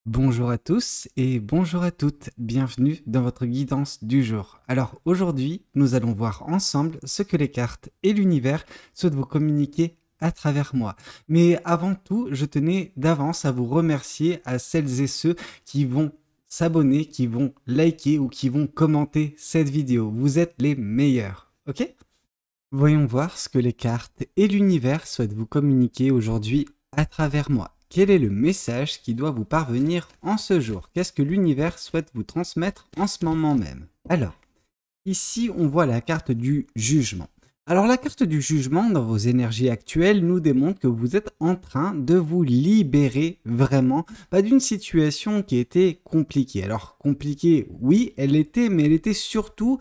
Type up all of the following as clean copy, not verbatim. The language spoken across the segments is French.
Bonjour à tous et bonjour à toutes, bienvenue dans votre guidance du jour. Alors aujourd'hui, nous allons voir ensemble ce que les cartes et l'univers souhaitent vous communiquer à travers moi. Mais avant tout, je tenais d'avance à vous remercier à celles et ceux qui vont s'abonner, qui vont liker ou qui vont commenter cette vidéo. Vous êtes les meilleurs, ok? Voyons voir ce que les cartes et l'univers souhaitent vous communiquer aujourd'hui à travers moi. Quel est le message qui doit vous parvenir en ce jour? Qu'est-ce que l'univers souhaite vous transmettre en ce moment même? Alors, ici on voit la carte du jugement. Alors la carte du jugement dans vos énergies actuelles nous démontre que vous êtes en train de vous libérer vraiment d'une situation qui était compliquée. Alors compliquée, oui, elle était, mais elle était surtout,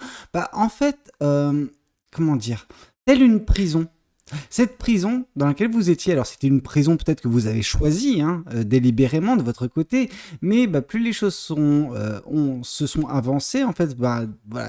en fait, comment dire, telle une prison. Cette prison dans laquelle vous étiez, alors c'était une prison peut-être que vous avez choisie délibérément de votre côté, mais plus les choses se sont avancées, en fait, voilà,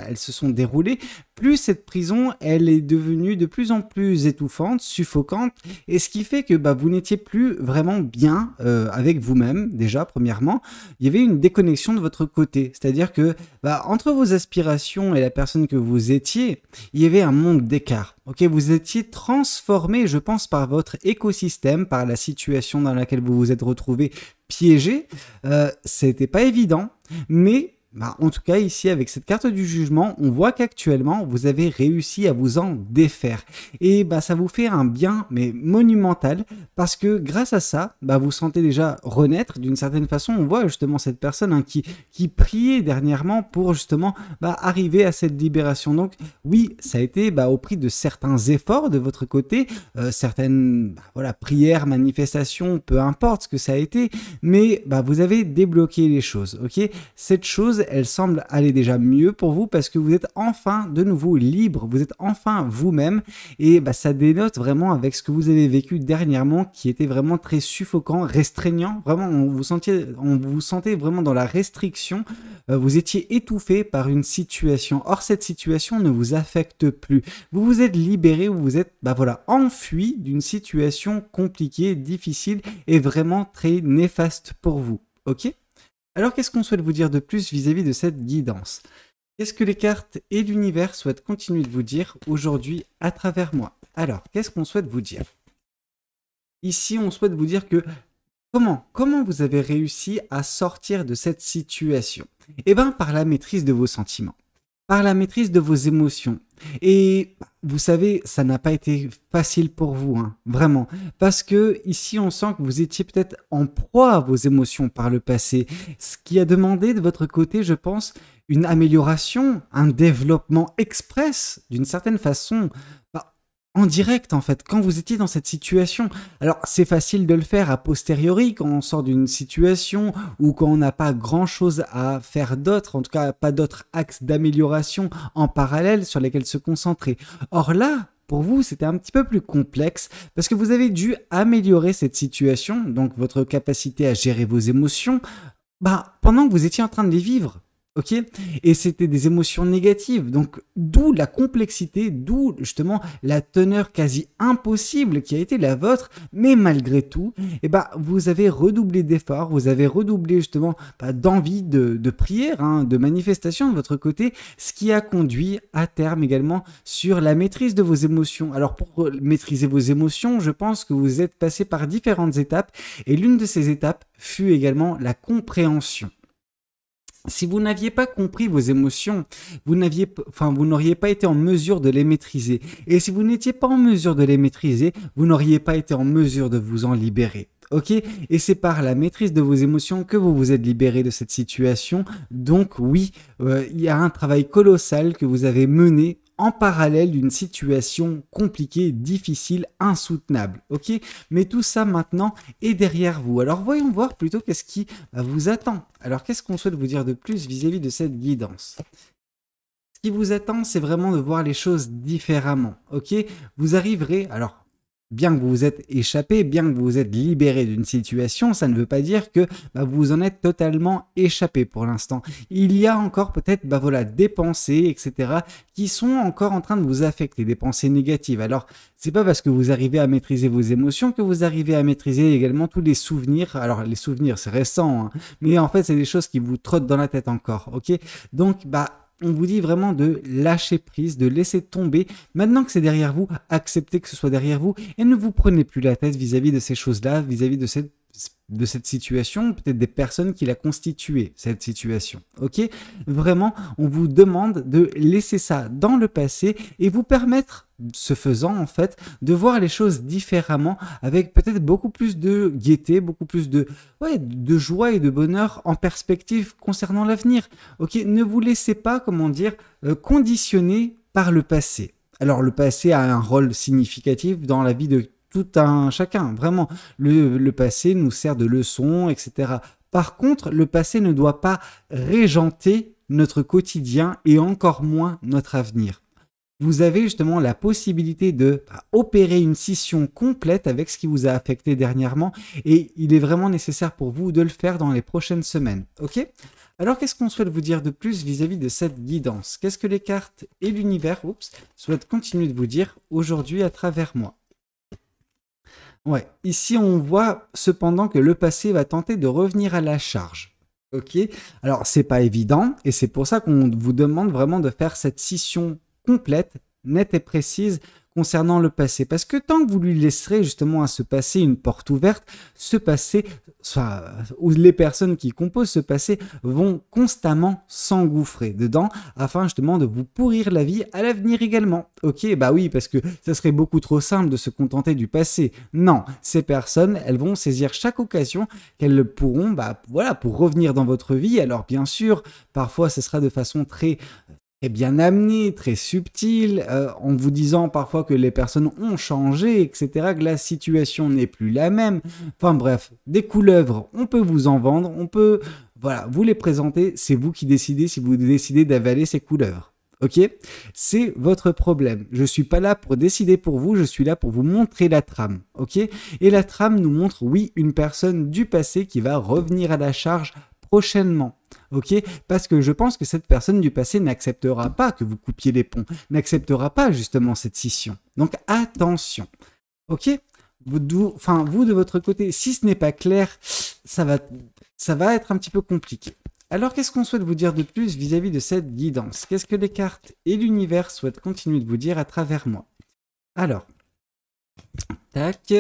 elles se sont déroulées, plus cette prison, elle est devenue de plus en plus étouffante, suffocante, et ce qui fait que vous n'étiez plus vraiment bien avec vous-même, déjà, premièrement. Il y avait une déconnexion de votre côté, c'est-à-dire que entre vos aspirations et la personne que vous étiez, il y avait un monde d'écart. Ok, vous étiez transformé, je pense, par votre écosystème, par la situation dans laquelle vous vous êtes retrouvé piégé. C'était pas évident, mais en tout cas, ici, avec cette carte du jugement, on voit qu'actuellement, vous avez réussi à vous en défaire. Et ça vous fait un bien, mais monumental, parce que grâce à ça, vous sentez déjà renaître d'une certaine façon. On voit justement cette personne qui priait dernièrement pour justement arriver à cette libération. Donc oui, ça a été au prix de certains efforts de votre côté, certaines voilà, prières, manifestations, peu importe ce que ça a été, mais vous avez débloqué les choses, ok? Cette chose, elle semble aller déjà mieux pour vous parce que vous êtes enfin de nouveau libre, vous êtes enfin vous-même et ça dénote vraiment avec ce que vous avez vécu dernièrement qui était vraiment très suffocant, restreignant, vraiment on vous sentez vraiment dans la restriction, vous étiez étouffé par une situation. Or cette situation ne vous affecte plus. Vous vous êtes libéré, vous vous êtes voilà, enfui d'une situation compliquée, difficile et vraiment très néfaste pour vous. Ok? Alors qu'est-ce qu'on souhaite vous dire de plus vis-à-vis de cette guidance? Qu'est-ce que les cartes et l'univers souhaitent continuer de vous dire aujourd'hui à travers moi? Alors, qu'est-ce qu'on souhaite vous dire? Ici, on souhaite vous dire que comment vous avez réussi à sortir de cette situation? Eh bien, par la maîtrise de vos sentiments, par la maîtrise de vos émotions. Et vous savez, ça n'a pas été facile pour vous, hein, vraiment. Parce que ici, on sent que vous étiez peut-être en proie à vos émotions par le passé. Ce qui a demandé de votre côté, je pense, une amélioration, un développement express, d'une certaine façon, en direct en fait, quand vous étiez dans cette situation. Alors c'est facile de le faire a posteriori quand on sort d'une situation ou quand on n'a pas grand chose à faire d'autre, en tout cas pas d'autres axes d'amélioration en parallèle sur lesquels se concentrer. Or là, pour vous, c'était un petit peu plus complexe parce que vous avez dû améliorer cette situation, donc votre capacité à gérer vos émotions, pendant que vous étiez en train de les vivre. Ok? Et c'était des émotions négatives. Donc, d'où la complexité, d'où justement la teneur quasi impossible qui a été la vôtre. Mais malgré tout, vous avez redoublé d'efforts, vous avez redoublé justement d'envie de prière, hein, de manifestation de votre côté, ce qui a conduit à terme également sur la maîtrise de vos émotions. Alors, pour maîtriser vos émotions, je pense que vous êtes passé par différentes étapes. Et l'une de ces étapes fut également la compréhension. Si vous n'aviez pas compris vos émotions, vous n'auriez pas été en mesure de les maîtriser. Et si vous n'étiez pas en mesure de les maîtriser, vous n'auriez pas été en mesure de vous en libérer. Ok? Et c'est par la maîtrise de vos émotions que vous vous êtes libéré de cette situation. Donc oui, il y a un travail colossal que vous avez mené en parallèle d'une situation compliquée, difficile, insoutenable. Ok? Mais tout ça maintenant est derrière vous. Alors voyons voir plutôt qu'est-ce qui vous attend. Alors qu'est-ce qu'on souhaite vous dire de plus vis-à-vis de cette guidance? Ce qui vous attend, c'est vraiment de voir les choses différemment. Ok? Vous arriverez, alors bien que vous vous êtes échappé, bien que vous vous êtes libéré d'une situation, ça ne veut pas dire que vous en êtes totalement échappé pour l'instant. Il y a encore peut-être voilà, des pensées, etc., qui sont encore en train de vous affecter, des pensées négatives. Alors, c'est pas parce que vous arrivez à maîtriser vos émotions que vous arrivez à maîtriser également tous les souvenirs. Alors, les souvenirs, c'est récent, hein, mais en fait, c'est des choses qui vous trottent dans la tête encore, ok? Donc, on vous dit vraiment de lâcher prise, de laisser tomber. Maintenant que c'est derrière vous, acceptez que ce soit derrière vous et ne vous prenez plus la tête vis-à-vis de ces choses-là, vis-à-vis de cette situation, peut-être des personnes qui la constitué, cette situation. Ok? Vraiment, on vous demande de laisser ça dans le passé et vous permettre, ce faisant en fait, de voir les choses différemment avec peut-être beaucoup plus de gaieté, beaucoup plus de joie et de bonheur en perspective concernant l'avenir. Ok? Ne vous laissez pas, comment dire, conditionner par le passé. Alors le passé a un rôle significatif dans la vie de tout un chacun, vraiment. Le passé nous sert de leçon, etc. Par contre, le passé ne doit pas régenter notre quotidien et encore moins notre avenir. Vous avez justement la possibilité de opérer une scission complète avec ce qui vous a affecté dernièrement et il est vraiment nécessaire pour vous de le faire dans les prochaines semaines. Ok? Alors, qu'est-ce qu'on souhaite vous dire de plus vis-à-vis de cette guidance? Qu'est-ce que les cartes et l'univers souhaitent continuer de vous dire aujourd'hui à travers moi? Ouais, ici on voit cependant que le passé va tenter de revenir à la charge. Ok, alors c'est pas évident et c'est pour ça qu'on vous demande vraiment de faire cette scission complète, nette et précise concernant le passé. Parce que tant que vous lui laisserez justement à ce passé une porte ouverte, ce passé, ou les personnes qui composent ce passé vont constamment s'engouffrer dedans afin justement de vous pourrir la vie à l'avenir également. Ok, bah oui, parce que ça serait beaucoup trop simple de se contenter du passé. Non, ces personnes, elles vont saisir chaque occasion qu'elles pourront, voilà, pour revenir dans votre vie. Alors bien sûr, parfois ce sera de façon très bien amené, très subtil, en vous disant parfois que les personnes ont changé, etc., que la situation n'est plus la même. Enfin bref, des couleuvres, on peut vous en vendre, on peut, voilà, vous les présenter, c'est vous qui décidez si vous décidez d'avaler ces couleuvres. Ok? C'est votre problème. Je suis pas là pour décider pour vous, je suis là pour vous montrer la trame. Ok? Et la trame nous montre, oui, une personne du passé qui va revenir à la charge prochainement. Ok, parce que je pense que cette personne du passé n'acceptera pas que vous coupiez les ponts, n'acceptera pas justement cette scission. Donc attention. Ok, vous de votre côté, si ce n'est pas clair, ça va être un petit peu compliqué. Alors qu'est-ce qu'on souhaite vous dire de plus vis-à-vis de cette guidance? Qu'est-ce que les cartes et l'univers souhaitent continuer de vous dire à travers moi? Alors, tac.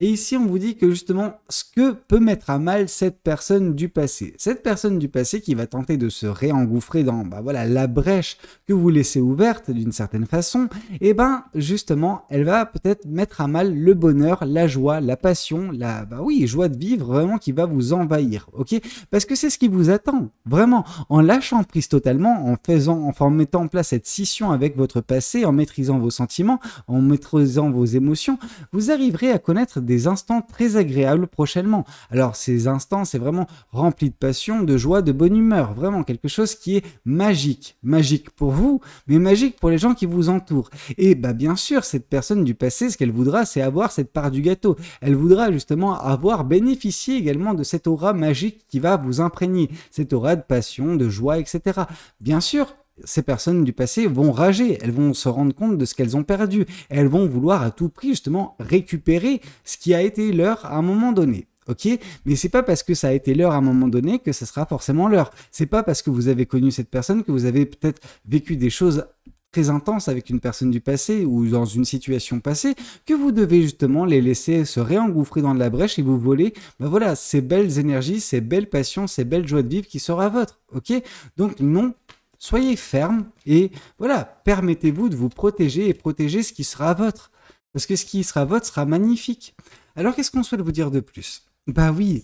Et ici, on vous dit que justement, ce que peut mettre à mal cette personne du passé. Cette personne du passé qui va tenter de se réengouffrer dans voilà, la brèche que vous laissez ouverte d'une certaine façon, et justement, elle va peut-être mettre à mal le bonheur, la joie, la passion, la joie de vivre vraiment qui va vous envahir. Ok? Parce que c'est ce qui vous attend. Vraiment, en lâchant prise totalement, en mettant en place cette scission avec votre passé, en maîtrisant vos sentiments, en maîtrisant vos émotions, vous arriverez à connaître des instants très agréables prochainement. Alors ces instants, c'est vraiment rempli de passion, de joie, de bonne humeur, vraiment quelque chose qui est magique. Magique pour vous, mais magique pour les gens qui vous entourent. Et bien sûr, cette personne du passé, ce qu'elle voudra, c'est avoir cette part du gâteau. Elle voudra justement avoir bénéficié également de cette aura magique qui va vous imprégner, cette aura de passion, de joie, etc. Bien sûr, ces personnes du passé vont rager, elles vont se rendre compte de ce qu'elles ont perdu, elles vont vouloir à tout prix justement récupérer ce qui a été leur à un moment donné. Ok, mais c'est pas parce que ça a été leur à un moment donné que ça sera forcément leur. C'est pas parce que vous avez connu cette personne que vous avez peut-être vécu des choses très intenses avec une personne du passé ou dans une situation passée que vous devez justement les laisser se réengouffrer dans de la brèche et vous voler voilà, ces belles énergies, ces belles passions, ces belles joies de vivre qui sera votre. Ok, donc non. Soyez ferme et voilà, permettez-vous de vous protéger et protéger ce qui sera votre. Parce que ce qui sera votre sera magnifique. Alors qu'est-ce qu'on souhaite vous dire de plus? Bah oui,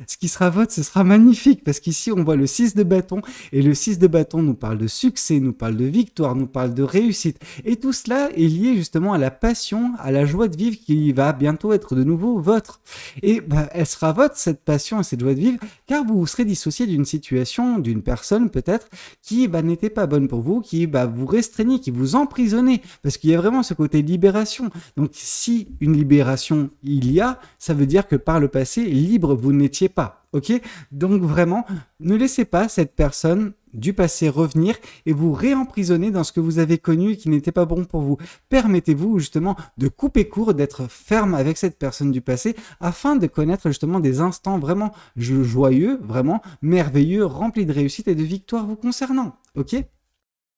ce qui sera votre, ce sera magnifique, parce qu'ici on voit le 6 de bâton, et le 6 de bâton nous parle de succès, nous parle de victoire, nous parle de réussite, et tout cela est lié justement à la passion, à la joie de vivre qui va bientôt être de nouveau votre. Et bah, elle sera votre, cette passion et cette joie de vivre, car vous vous serez dissocié d'une situation, d'une personne peut-être, qui bah, n'était pas bonne pour vous, qui bah, vous restreignait, qui vous emprisonnait, parce qu'il y a vraiment ce côté libération. Donc si une libération il y a, ça veut dire que par le passé, libre, vous n'étiez pas. Ok? Donc vraiment, ne laissez pas cette personne du passé revenir et vous réemprisonner dans ce que vous avez connu et qui n'était pas bon pour vous. Permettez-vous justement de couper court, d'être ferme avec cette personne du passé afin de connaître justement des instants vraiment joyeux, vraiment merveilleux, remplis de réussite et de victoire vous concernant. Ok?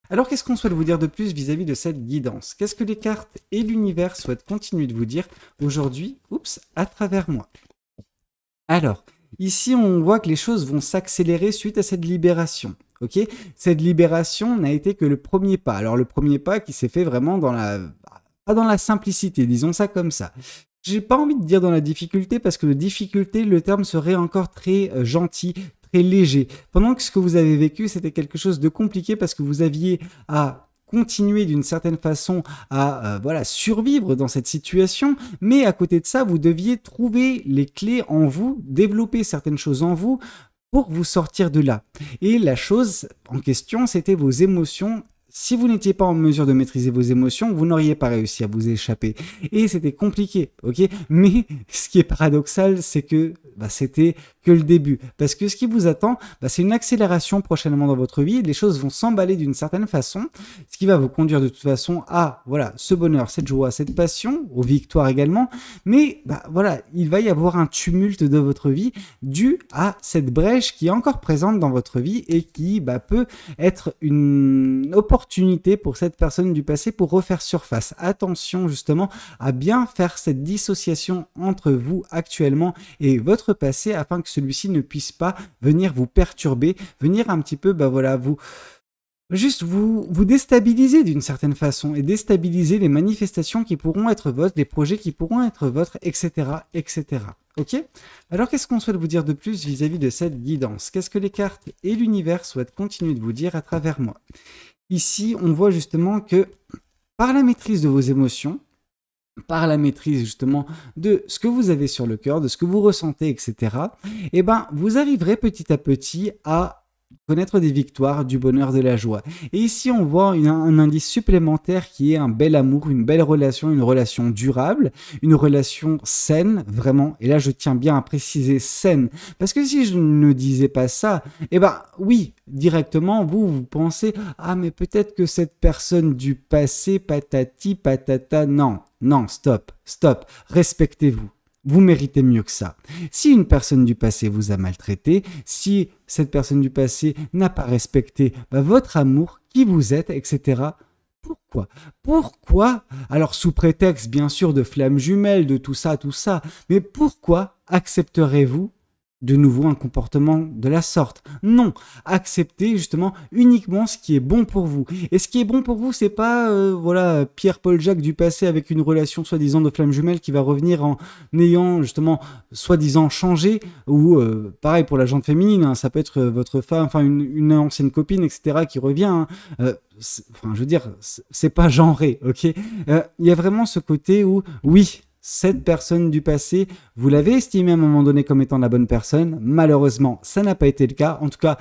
Alors, qu'est-ce qu'on souhaite vous dire de plus vis-à-vis de cette guidance? Qu'est-ce que les cartes et l'univers souhaitent continuer de vous dire aujourd'hui, à travers moi? Alors, ici, on voit que les choses vont s'accélérer suite à cette libération. Ok? Cette libération n'a été que le premier pas. Alors, le premier pas qui s'est fait vraiment pas dans la simplicité, disons ça comme ça. J'ai pas envie de dire dans la difficulté parce que de difficulté, le terme serait encore très gentil, très léger. Pendant que ce que vous avez vécu, c'était quelque chose de compliqué parce que vous aviez à continuer d'une certaine façon à voilà, survivre dans cette situation, mais à côté de ça, vous deviez trouver les clés en vous, développer certaines choses en vous pour vous sortir de là. Et la chose en question, c'était vos émotions. Si vous n'étiez pas en mesure de maîtriser vos émotions, vous n'auriez pas réussi à vous échapper. Et c'était compliqué, ok? Mais ce qui est paradoxal, c'est que c'était que le début. Parce que ce qui vous attend, c'est une accélération prochainement dans votre vie. Les choses vont s'emballer d'une certaine façon, ce qui va vous conduire de toute façon à voilà, ce bonheur, cette joie, cette passion, aux victoires également. Mais voilà, il va y avoir un tumulte de votre vie dû à cette brèche qui est encore présente dans votre vie et qui peut être une opportunité pour cette personne du passé pour refaire surface. Attention justement à bien faire cette dissociation entre vous actuellement et votre passé afin que celui-ci ne puisse pas venir vous perturber, venir un petit peu voilà, vous déstabiliser d'une certaine façon et déstabiliser les manifestations qui pourront être vôtres, les projets qui pourront être vôtres, etc. etc. Ok? Alors qu'est-ce qu'on souhaite vous dire de plus vis-à-vis de cette guidance? Qu'est-ce que les cartes et l'univers souhaitent continuer de vous dire à travers moi? Ici, on voit justement que par la maîtrise de vos émotions, par la maîtrise justement de ce que vous avez sur le cœur, de ce que vous ressentez, etc., vous arriverez petit à petit à connaître des victoires, du bonheur, de la joie. Et ici, on voit un indice supplémentaire qui est un bel amour, une belle relation, une relation durable, une relation saine, vraiment. Et là, je tiens bien à préciser saine. Parce que si je ne disais pas ça, oui, directement, vous pensez « Ah, mais peut-être que cette personne du passé, patati, patata, non, stop, respectez-vous. Vous méritez mieux que ça. Si une personne du passé vous a maltraité, si cette personne du passé n'a pas respecté votre amour, qui vous êtes, etc., pourquoi alors sous prétexte bien sûr de flammes jumelles, de tout ça, mais pourquoi accepterez-vous de nouveau un comportement de la sorte? Non, acceptez justement uniquement ce qui est bon pour vous. Et ce qui est bon pour vous, c'est pas voilà Pierre-Paul Jacques du passé avec une relation soi-disant de flamme jumelle qui va revenir en ayant justement soi-disant changé, ou pareil pour la gente féminine, hein, ça peut être votre femme, enfin une ancienne copine, etc. qui revient. Je veux dire, c'est pas genré, ok? Il y a vraiment ce côté où, oui, cette personne du passé, vous l'avez estimée à un moment donné comme étant la bonne personne. Malheureusement, ça n'a pas été le cas. En tout cas,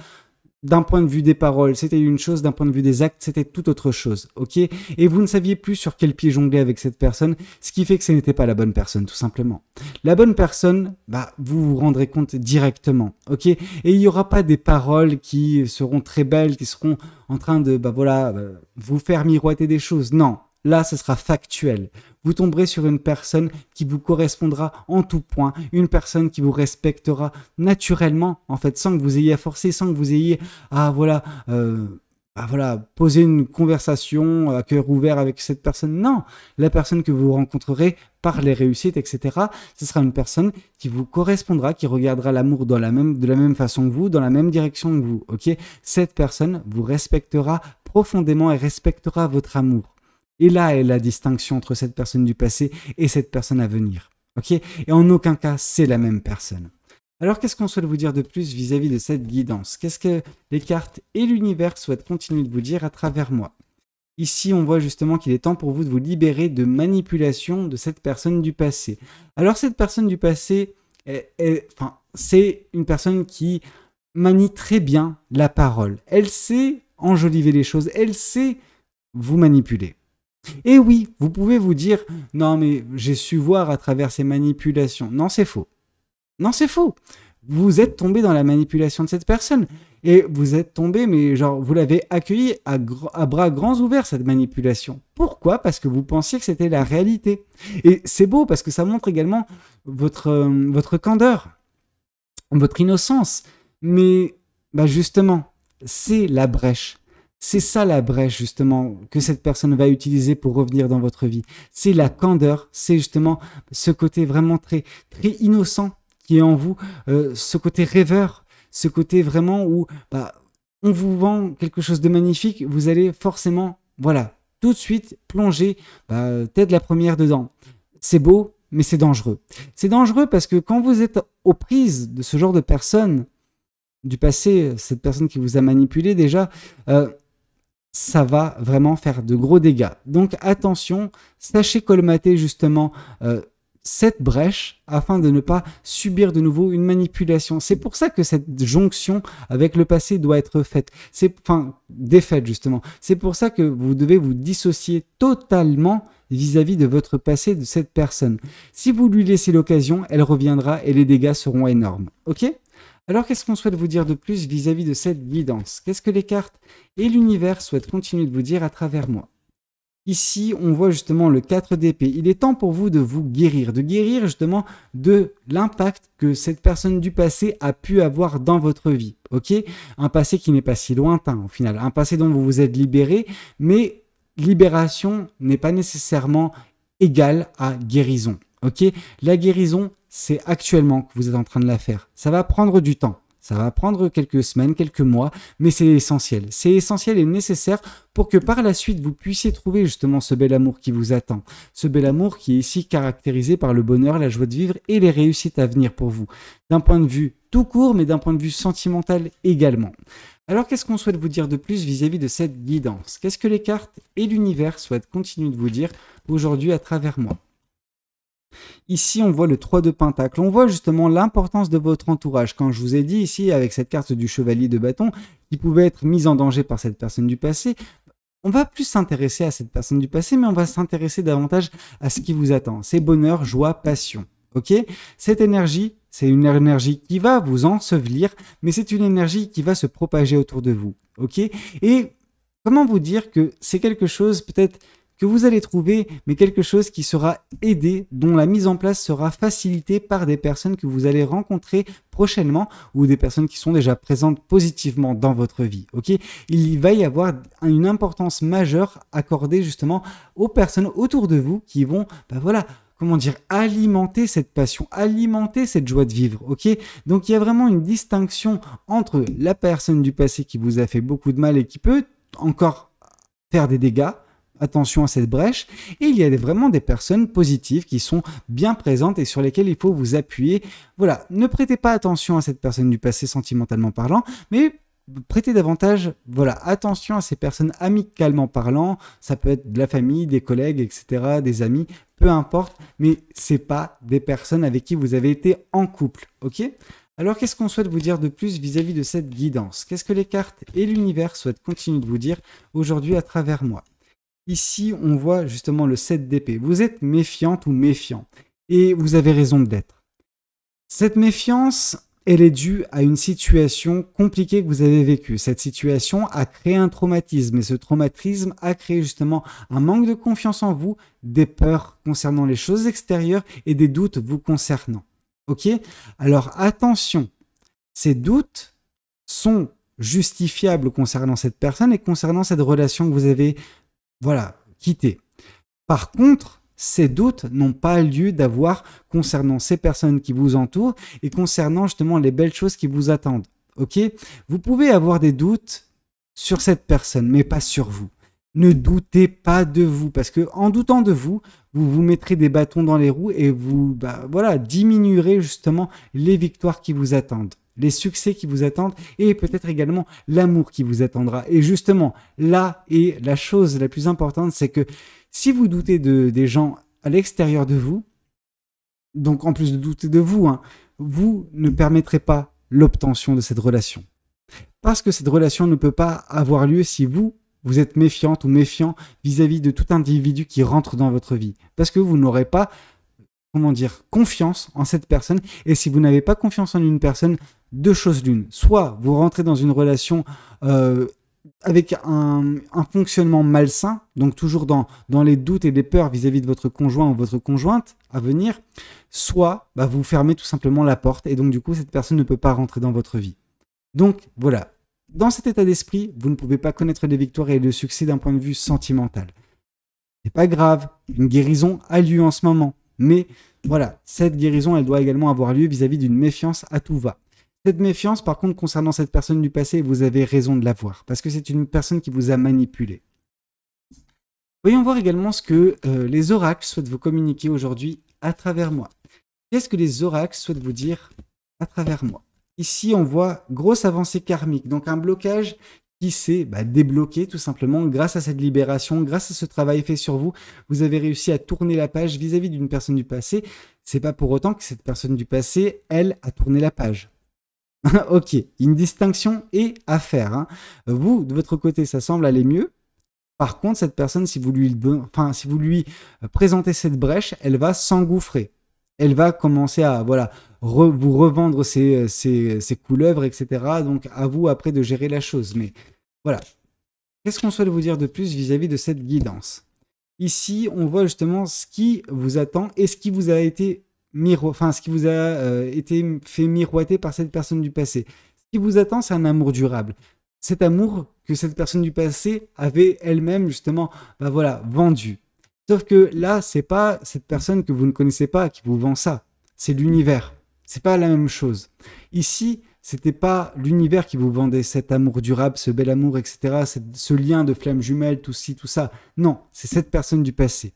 d'un point de vue des paroles, c'était une chose. D'un point de vue des actes, c'était tout autre chose. Ok? Et vous ne saviez plus sur quel pied jongler avec cette personne, ce qui fait que ce n'était pas la bonne personne, tout simplement. La bonne personne, vous vous rendrez compte directement. Ok? Et il n'y aura pas des paroles qui seront très belles, qui seront en train de, vous faire miroiter des choses. Non. Là, ce sera factuel. Vous tomberez sur une personne qui vous correspondra en tout point, une personne qui vous respectera naturellement, en fait, sans que vous ayez à forcer, sans que vous ayez à poser une conversation à cœur ouvert avec cette personne. Non, la personne que vous rencontrerez par les réussites, etc., ce sera une personne qui vous correspondra, qui regardera l'amour de la même façon que vous, dans la même direction que vous. Ok? Cette personne vous respectera profondément et respectera votre amour. Et là est la distinction entre cette personne du passé et cette personne à venir. Ok? Et en aucun cas, c'est la même personne. Alors, qu'est-ce qu'on souhaite vous dire de plus vis-à-vis de cette guidance? Qu'est-ce que les cartes et l'univers souhaitent continuer de vous dire à travers moi? Ici, on voit justement qu'il est temps pour vous de vous libérer de manipulation de cette personne du passé. Alors, cette personne du passé, c'est une personne qui manie très bien la parole. Elle sait enjoliver les choses, elle sait vous manipuler. Et oui, vous pouvez vous dire, non mais j'ai su voir à travers ces manipulations. Non, c'est faux. Non, c'est faux. Vous êtes tombé dans la manipulation de cette personne. Et vous êtes tombé, mais genre, vous l'avez accueilli à bras grands ouverts, cette manipulation. Pourquoi? Parce que vous pensiez que c'était la réalité. Et c'est beau, parce que ça montre également votre candeur, votre innocence. Mais bah justement, c'est la brèche. C'est ça la brèche, justement, que cette personne va utiliser pour revenir dans votre vie. C'est la candeur, c'est justement ce côté vraiment très, très innocent qui est en vous, ce côté rêveur, ce côté vraiment où bah, on vous vend quelque chose de magnifique, vous allez forcément, voilà, tout de suite plonger tête la première dedans. C'est beau, mais c'est dangereux. C'est dangereux parce que quand vous êtes aux prises de ce genre de personne, du passé, cette personne qui vous a manipulé déjà, ça va vraiment faire de gros dégâts. Donc attention, sachez colmater justement cette brèche afin de ne pas subir de nouveau une manipulation. C'est pour ça que cette jonction avec le passé doit être faite. Défaite justement. C'est pour ça que vous devez vous dissocier totalement vis-à-vis de votre passé, de cette personne. Si vous lui laissez l'occasion, elle reviendra et les dégâts seront énormes. Ok ? Alors, qu'est-ce qu'on souhaite vous dire de plus vis-à-vis de cette guidance? Qu'est-ce que les cartes et l'univers souhaitent continuer de vous dire à travers moi? Ici, on voit justement le 4 d'épée. Il est temps pour vous de vous guérir, justement de l'impact que cette personne du passé a pu avoir dans votre vie. Ok? Un passé qui n'est pas si lointain au final, un passé dont vous vous êtes libéré, mais libération n'est pas nécessairement égale à guérison. Ok? La guérison, c'est actuellement que vous êtes en train de la faire. Ça va prendre du temps. Ça va prendre quelques semaines, quelques mois, mais c'est essentiel. C'est essentiel et nécessaire pour que par la suite, vous puissiez trouver justement ce bel amour qui vous attend. Ce bel amour qui est ici caractérisé par le bonheur, la joie de vivre et les réussites à venir pour vous. D'un point de vue tout court, mais d'un point de vue sentimental également. Alors, qu'est-ce qu'on souhaite vous dire de plus vis-à-vis de cette guidance? Qu'est-ce que les cartes et l'univers souhaitent continuer de vous dire aujourd'hui à travers moi? Ici, on voit le 3 de Pentacle. On voit justement l'importance de votre entourage. Quand je vous ai dit ici, avec cette carte du chevalier de bâton, qui pouvait être mise en danger par cette personne du passé, on va plus s'intéresser à cette personne du passé, mais on va s'intéresser davantage à ce qui vous attend. C'est bonheur, joie, passion. Ok? Cette énergie, c'est une énergie qui va vous ensevelir, mais c'est une énergie qui va se propager autour de vous. Ok? Et comment vous dire que c'est quelque chose peut-être que vous allez trouver, mais quelque chose qui sera aidé, dont la mise en place sera facilitée par des personnes que vous allez rencontrer prochainement ou des personnes qui sont déjà présentes positivement dans votre vie. Ok, il va y avoir une importance majeure accordée justement aux personnes autour de vous qui vont, alimenter cette passion, alimenter cette joie de vivre, ok? Donc, il y a vraiment une distinction entre la personne du passé qui vous a fait beaucoup de mal et qui peut encore faire des dégâts. Attention à cette brèche. Et il y a vraiment des personnes positives qui sont bien présentes et sur lesquelles il faut vous appuyer. Voilà, ne prêtez pas attention à cette personne du passé sentimentalement parlant, mais prêtez davantage, attention à ces personnes amicalement parlant. Ça peut être de la famille, des collègues, etc., des amis, peu importe, mais c'est pas des personnes avec qui vous avez été en couple, ok? Alors, qu'est-ce qu'on souhaite vous dire de plus vis-à-vis de cette guidance? Qu'est-ce que les cartes et l'univers souhaitent continuer de vous dire aujourd'hui à travers moi? Ici, on voit justement le 7 d'épée. Vous êtes méfiante ou méfiant. Et vous avez raison de l'être. Cette méfiance, elle est due à une situation compliquée que vous avez vécue. Cette situation a créé un traumatisme. Et ce traumatisme a créé justement un manque de confiance en vous, des peurs concernant les choses extérieures et des doutes vous concernant. Ok? Alors attention, ces doutes sont justifiables concernant cette personne et concernant cette relation que vous avez quitter. Par contre, ces doutes n'ont pas lieu d'avoir concernant ces personnes qui vous entourent et concernant justement les belles choses qui vous attendent. Ok? Vous pouvez avoir des doutes sur cette personne, mais pas sur vous. Ne doutez pas de vous, parce que en doutant de vous, vous vous mettrez des bâtons dans les roues et vous, voilà, diminuerez justement les victoires qui vous attendent, les succès qui vous attendent et peut-être également l'amour qui vous attendra. Et justement, là est la chose la plus importante, c'est que si vous doutez des gens à l'extérieur de vous, donc en plus de douter de vous, hein, vous ne permettrez pas l'obtention de cette relation. Parce que cette relation ne peut pas avoir lieu si vous êtes méfiante ou méfiant vis-à-vis de tout individu qui rentre dans votre vie. Parce que vous n'aurez pas, comment dire, confiance en cette personne. Et si vous n'avez pas confiance en une personne, deux choses l'une. Soit vous rentrez dans une relation avec un fonctionnement malsain, donc toujours dans les doutes et les peurs vis-à-vis de votre conjoint ou votre conjointe à venir, soit vous fermez tout simplement la porte et donc du coup cette personne ne peut pas rentrer dans votre vie. Donc voilà, dans cet état d'esprit, vous ne pouvez pas connaître les victoires et le succès d'un point de vue sentimental. C'est pas grave, une guérison a lieu en ce moment. Mais voilà, cette guérison, elle doit également avoir lieu vis-à-vis d'une méfiance à tout va. Cette méfiance, par contre, concernant cette personne du passé, vous avez raison de l'avoir, parce que c'est une personne qui vous a manipulé. Voyons voir également ce que les oracles souhaitent vous communiquer aujourd'hui à travers moi. Qu'est-ce que les oracles souhaitent vous dire à travers moi? Ici, on voit grosse avancée karmique, donc un blocage qui s'est débloqué tout simplement grâce à cette libération, grâce à ce travail fait sur vous. Vous avez réussi à tourner la page vis-à-vis d'une personne du passé. C'est pas pour autant que cette personne du passé, elle, a tourné la page. Ok, une distinction est à faire. Hein. Vous, de votre côté, ça semble aller mieux. Par contre, cette personne, si vous lui présentez cette brèche, elle va s'engouffrer. Elle va commencer à vous revendre ses couleuvres, etc. Donc, à vous après de gérer la chose. Mais voilà. Qu'est-ce qu'on souhaite vous dire de plus vis-à-vis de cette guidance? Ici, on voit justement ce qui vous attend et ce qui vous a été fait miroiter par cette personne du passé. Ce qui vous attend, c'est un amour durable. Cet amour que cette personne du passé avait elle-même justement vendu. Sauf que là, c'est pas cette personne que vous ne connaissez pas qui vous vend ça. C'est l'univers. C'est pas la même chose. Ici, c'était pas l'univers qui vous vendait cet amour durable, ce bel amour, etc. Ce lien de flamme jumelle, tout ci, tout ça. Non, c'est cette personne du passé.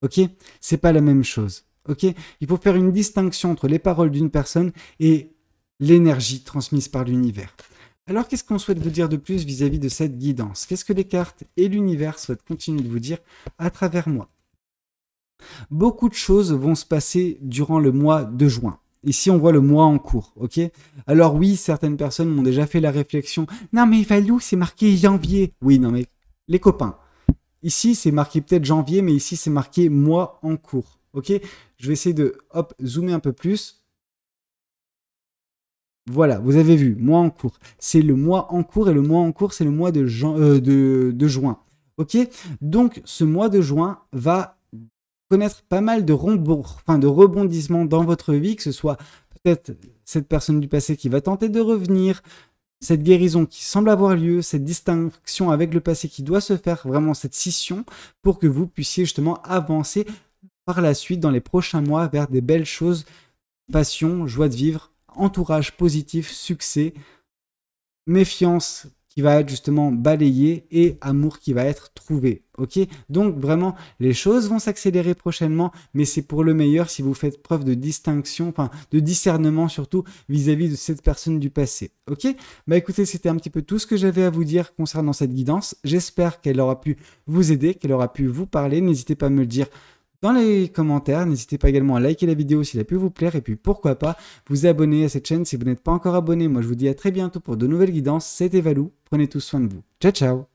Ok? C'est pas la même chose. Ok? Il faut faire une distinction entre les paroles d'une personne et l'énergie transmise par l'univers. Alors, qu'est-ce qu'on souhaite vous dire de plus vis-à-vis de cette guidance? Qu'est-ce que les cartes et l'univers souhaitent continuer de vous dire à travers moi? Beaucoup de choses vont se passer durant le mois de juin. Ici, on voit le mois en cours, ok? Alors oui, certaines personnes m'ont déjà fait la réflexion. Non mais Valou, c'est marqué janvier. Oui, non mais les copains. Ici, c'est marqué peut-être janvier, mais ici, c'est marqué mois en cours, ok? Je vais essayer de, zoomer un peu plus. Voilà, vous avez vu, mois en cours. C'est le mois en cours et le mois en cours, c'est le mois de juin. Ok? Donc, ce mois de juin va connaître pas mal de rebondissements dans votre vie, que ce soit peut-être cette personne du passé qui va tenter de revenir, cette guérison qui semble avoir lieu, cette distinction avec le passé qui doit se faire, vraiment cette scission, pour que vous puissiez justement avancer par la suite dans les prochains mois vers des belles choses, passion, joie de vivre, entourage positif, succès, méfiance qui va être justement balayée et amour qui va être trouvé. Ok? Donc vraiment, les choses vont s'accélérer prochainement, mais c'est pour le meilleur si vous faites preuve de distinction, de discernement surtout vis-à-vis de cette personne du passé. Ok? Écoutez, c'était un petit peu tout ce que j'avais à vous dire concernant cette guidance. J'espère qu'elle aura pu vous aider, qu'elle aura pu vous parler. N'hésitez pas à me le dire dans les commentaires. N'hésitez pas également à liker la vidéo s'il a pu vous plaire et puis pourquoi pas vous abonner à cette chaîne si vous n'êtes pas encore abonné. Moi je vous dis à très bientôt pour de nouvelles guidances. C'était Valou, prenez tous soin de vous. Ciao ciao.